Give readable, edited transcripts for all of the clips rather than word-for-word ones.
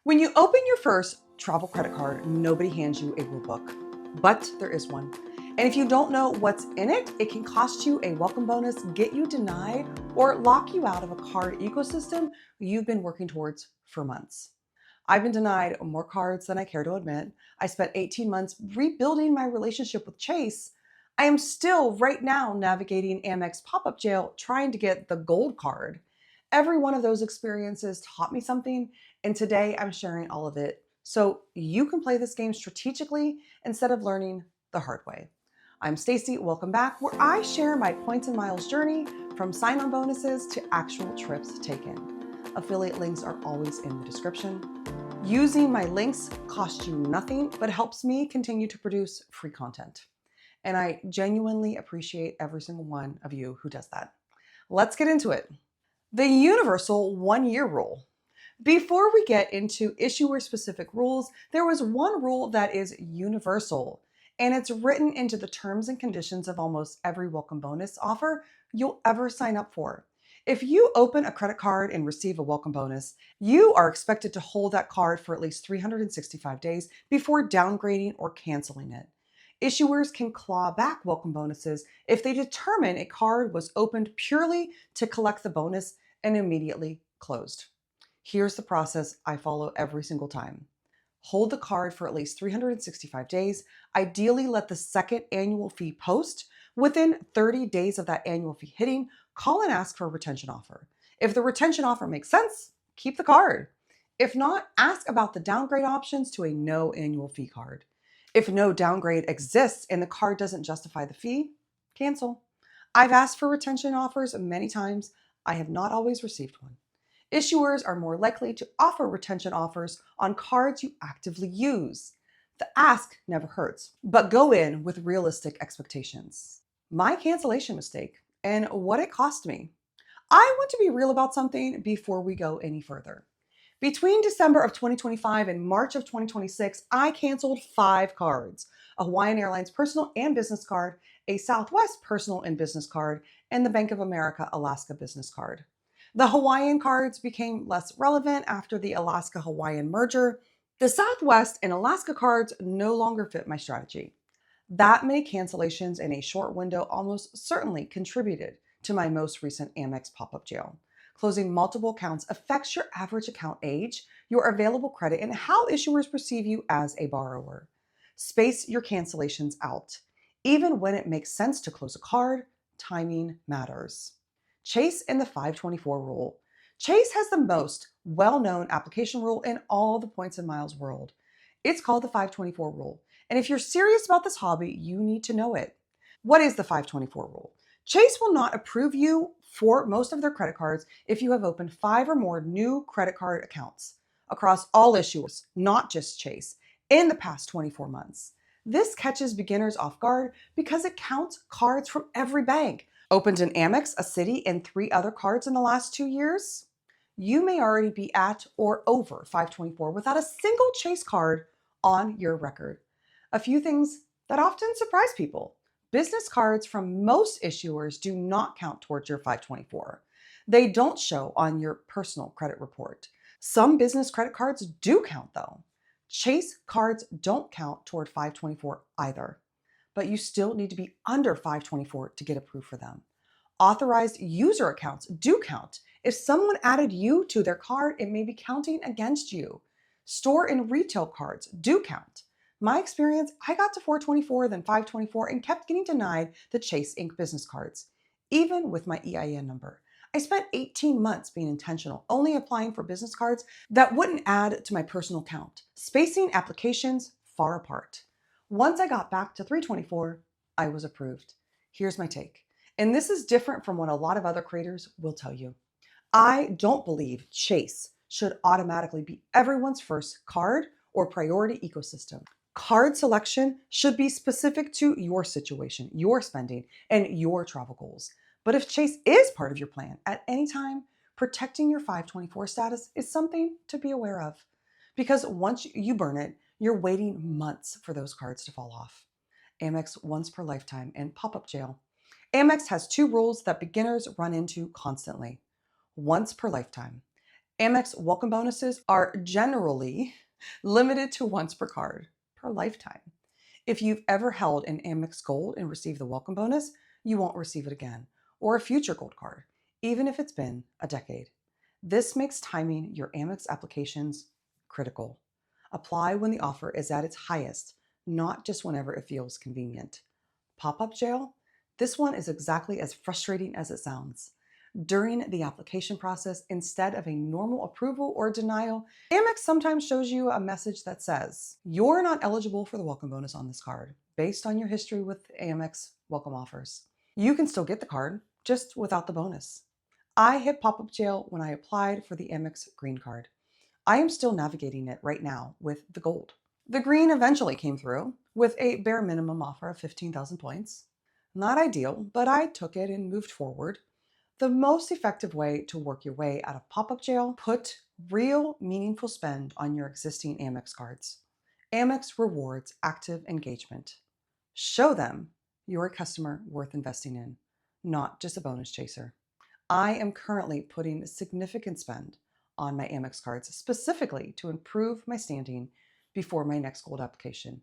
When you open your first travel credit card, nobody hands you a rule book, but there is one. And if you don't know what's in it, it can cost you a welcome bonus, get you denied, or lock you out of a card ecosystem you've been working towards for months. I've been denied more cards than I care to admit. I spent 18 months rebuilding my relationship with Chase. I am still right now navigating Amex pop-up jail trying to get the gold card. Every one of those experiences taught me something, and today I'm sharing all of it so you can play this game strategically instead of learning the hard way. I'm Stacy, welcome back, where I share my points and miles journey from sign-on bonuses to actual trips taken. Affiliate links are always in the description. Using my links costs you nothing, but helps me continue to produce free content. And I genuinely appreciate every single one of you who does that. Let's get into it. The universal 1-year rule. Before we get into issuer-specific rules, there was one rule that is universal, and it's written into the terms and conditions of almost every welcome bonus offer you'll ever sign up for. If you open a credit card and receive a welcome bonus, you are expected to hold that card for at least 365 days before downgrading or canceling it. Issuers can claw back welcome bonuses if they determine a card was opened purely to collect the bonus and immediately closed. Here's the process I follow every single time. Hold the card for at least 365 days. Ideally, let the second annual fee post. Within 30 days of that annual fee hitting, call and ask for a retention offer. If the retention offer makes sense, keep the card. If not, ask about the downgrade options to a no annual fee card. If no downgrade exists and the card doesn't justify the fee, cancel. I've asked for retention offers many times. I have not always received one. Issuers are more likely to offer retention offers on cards you actively use. The ask never hurts, but go in with realistic expectations. My cancellation mistake and what it cost me. I want to be real about something before we go any further. Between December of 2025 and March of 2026, I canceled 5 cards: a Hawaiian Airlines personal and business card, a Southwest personal and business card, and the Bank of America Alaska business card. The Hawaiian cards became less relevant after the Alaska-Hawaiian merger. The Southwest and Alaska cards no longer fit my strategy. That many cancellations in a short window almost certainly contributed to my most recent Amex pop-up jail. Closing multiple accounts affects your average account age, your available credit, and how issuers perceive you as a borrower. Space your cancellations out. Even when it makes sense to close a card, timing matters. Chase and the 524 rule. Chase has the most well-known application rule in all the points and miles world. It's called the 524 rule. And if you're serious about this hobby, you need to know it. What is the 524 rule? Chase will not approve you for most of their credit cards if you have opened 5 or more new credit card accounts across all issuers, not just Chase, in the past 24 months. This catches beginners off guard because it counts cards from every bank. Opened an Amex, a Citi, and 3 other cards in the last 2 years? You may already be at or over 524 without a single Chase card on your record. A few things that often surprise people. Business cards from most issuers do not count towards your 524. They don't show on your personal credit report. Some business credit cards do count though. Chase cards don't count toward 524 either, but you still need to be under 524 to get approved for them. Authorized user accounts do count. If someone added you to their card, it may be counting against you. Store and retail cards do count. My experience, I got to 424, then 524, and kept getting denied the Chase Inc. business cards, even with my EIN number. I spent 18 months being intentional, only applying for business cards that wouldn't add to my personal count, spacing applications far apart. Once I got back to 324, I was approved. Here's my take, and this is different from what a lot of other creators will tell you. I don't believe Chase should automatically be everyone's first card or priority ecosystem. Card selection should be specific to your situation, your spending, and your travel goals. But if Chase is part of your plan at any time, protecting your 524 status is something to be aware of. Because once you burn it, you're waiting months for those cards to fall off. Amex once per lifetime and pop-up jail. Amex has 2 rules that beginners run into constantly. Once per lifetime. Amex welcome bonuses are generally limited to once per card per lifetime. If you've ever held an Amex Gold and received the welcome bonus, you won't receive it again, or a future Gold card, even if it's been a decade. This makes timing your Amex applications critical. Apply when the offer is at its highest, not just whenever it feels convenient. Pop-up jail? This one is exactly as frustrating as it sounds. During the application process, instead of a normal approval or denial, Amex sometimes shows you a message that says, "You're not eligible for the welcome bonus on this card based on your history with Amex welcome offers." You can still get the card, just without the bonus. I hit pop-up jail when I applied for the Amex Green Card. I am still navigating it right now with the Gold. The Green eventually came through with a bare minimum offer of 15,000 points. Not ideal, but I took it and moved forward. The most effective way to work your way out of pop-up jail, put real meaningful spend on your existing Amex cards. Amex Rewards active engagement. Show them you're a customer worth investing in, not just a bonus chaser. I am currently putting significant spend on my Amex cards specifically to improve my standing before my next Gold application.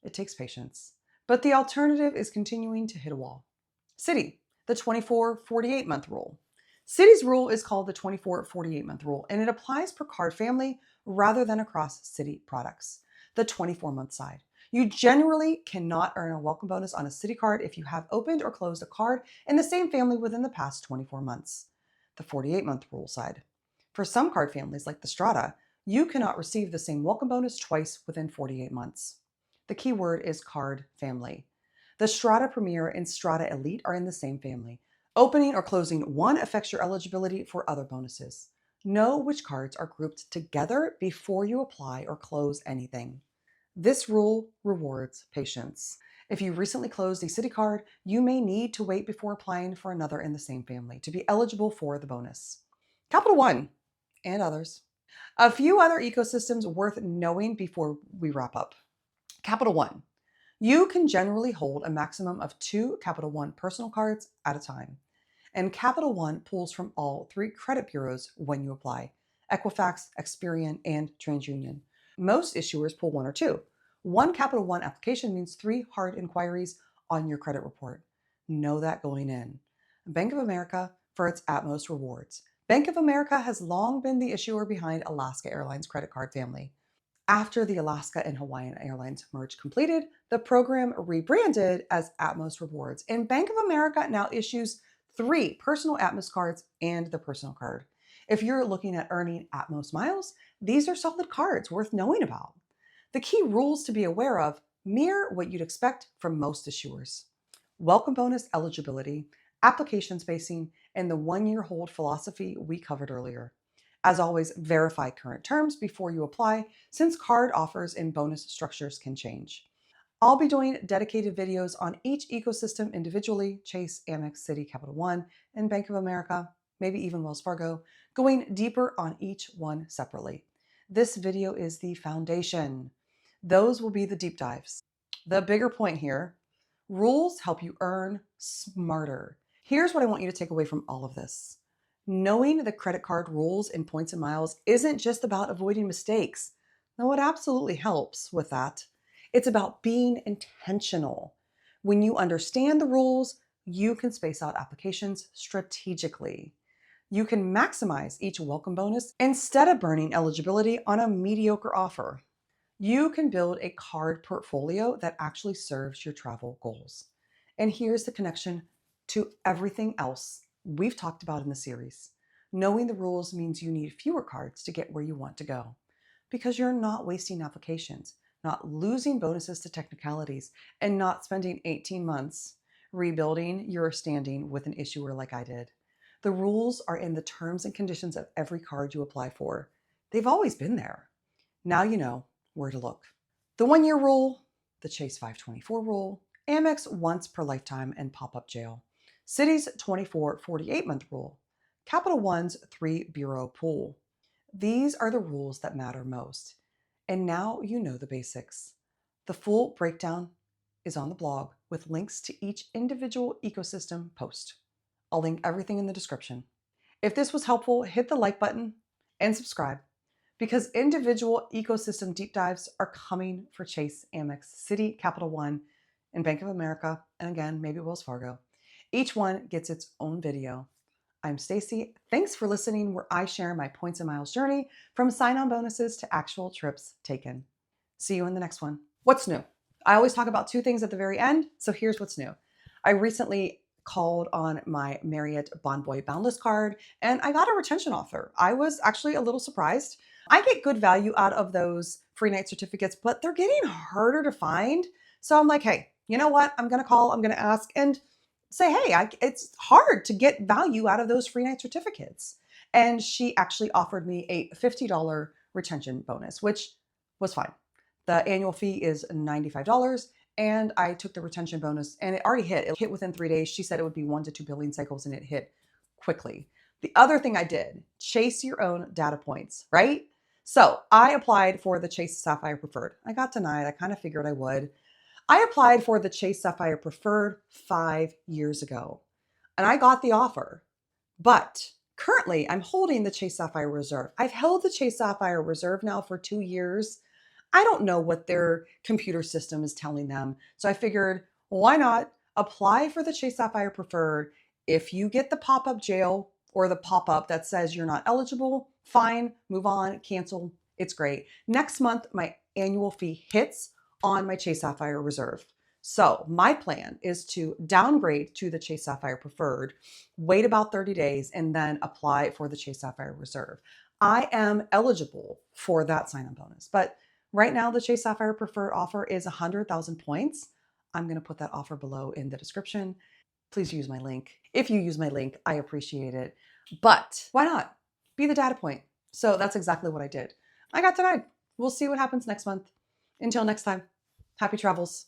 It takes patience, but the alternative is continuing to hit a wall. Citi, the 24-48-month rule. Citi's rule is called the 24-48-month rule, and it applies per card family rather than across Citi products. The 24-month side. You generally cannot earn a welcome bonus on a Citi card if you have opened or closed a card in the same family within the past 24 months. The 48-month rule side. For some card families like the Strata, you cannot receive the same welcome bonus twice within 48 months. The key word is card family. The Strata Premier and Strata Elite are in the same family. Opening or closing one affects your eligibility for other bonuses. Know which cards are grouped together before you apply or close anything. This rule rewards patience. If you recently closed a Citi card, you may need to wait before applying for another in the same family to be eligible for the bonus. Capital One and others. A few other ecosystems worth knowing before we wrap up. Capital One. You can generally hold a maximum of 2 Capital One personal cards at a time. And Capital One pulls from all 3 credit bureaus when you apply: Equifax, Experian, and TransUnion. Most issuers pull 1 or 2. One Capital One application means 3 hard inquiries on your credit report. Know that going in. Bank of America for its Atmos Rewards. Bank of America has long been the issuer behind Alaska Airlines credit card family. After the Alaska and Hawaiian Airlines merge completed, the program rebranded as Atmos Rewards, and Bank of America now issues 3 personal Atmos cards and the personal card. If you're looking at earning Atmos miles, these are solid cards worth knowing about. The key rules to be aware of mirror what you'd expect from most issuers. Welcome bonus eligibility, application spacing, and the 1-year hold philosophy we covered earlier. As always, verify current terms before you apply, since card offers and bonus structures can change. I'll be doing dedicated videos on each ecosystem individually: Chase, Amex, Citi, Capital One, and Bank of America, maybe even Wells Fargo, going deeper on each one separately. This video is the foundation. Those will be the deep dives. The bigger point here: rules help you earn smarter. Here's what I want you to take away from all of this. Knowing the credit card rules and points and miles isn't just about avoiding mistakes. Though it absolutely helps with that. It's about being intentional. When you understand the rules, you can space out applications strategically. You can maximize each welcome bonus instead of burning eligibility on a mediocre offer. You can build a card portfolio that actually serves your travel goals. And here's the connection to everything else we've talked about in the series. Knowing the rules means you need fewer cards to get where you want to go, because you're not wasting applications, not losing bonuses to technicalities, and not spending 18 months rebuilding your standing with an issuer like I did. The rules are in the terms and conditions of every card you apply for. They've always been there. Now you know where to look. The 1-year rule, the Chase 524 rule, Amex once per lifetime, and pop-up jail. Citi's 24-48-month rule, Capital One's 3 bureau pool. These are the rules that matter most. And now you know the basics. The full breakdown is on the blog with links to each individual ecosystem post. I'll link everything in the description. If this was helpful, hit the like button and subscribe because individual ecosystem deep dives are coming for Chase, Amex, Citi, Capital One, and Bank of America, and again, maybe Wells Fargo. Each one gets its own video. I'm Stacy. Thanks for listening, where I share my points and miles journey from sign-on bonuses to actual trips taken. See you in the next one. What's new? I always talk about two things at the very end, so here's what's new. I recently called on my Marriott Bonvoy Boundless card and I got a retention offer. I was actually a little surprised. I get good value out of those free night certificates, but they're getting harder to find. So I'm like, hey, you know what? I'm going to call, I'm going to ask and say, hey, it's hard to get value out of those free night certificates. And she actually offered me a $50 retention bonus, which was fine. The annual fee is $95. And I took the retention bonus and it already hit. It hit within 3 days. She said it would be 1 to 2 billing cycles and it hit quickly. The other thing I did, chase your own data points, right? So I applied for the Chase Sapphire Preferred. I got denied. I kind of figured I would. I applied for the Chase Sapphire Preferred 5 years ago and I got the offer, but currently I'm holding the Chase Sapphire Reserve. I've held the Chase Sapphire Reserve now for 2 years. I don't know what their computer system is telling them. So I figured, why not apply for the Chase Sapphire Preferred? If you get the pop-up jail or the pop-up that says you're not eligible, fine, move on, cancel. It's great. Next month, my annual fee hits on my Chase Sapphire Reserve. So my plan is to downgrade to the Chase Sapphire Preferred, wait about 30 days, and then apply for the Chase Sapphire Reserve. I am eligible for that sign-on bonus, but right now the Chase Sapphire Preferred offer is 100,000 points. I'm going to put that offer below in the description. Please use my link. If you use my link, I appreciate it. But why not? Be the data point. So that's exactly what I did. I got denied. We'll see what happens next month. Until next time, happy travels.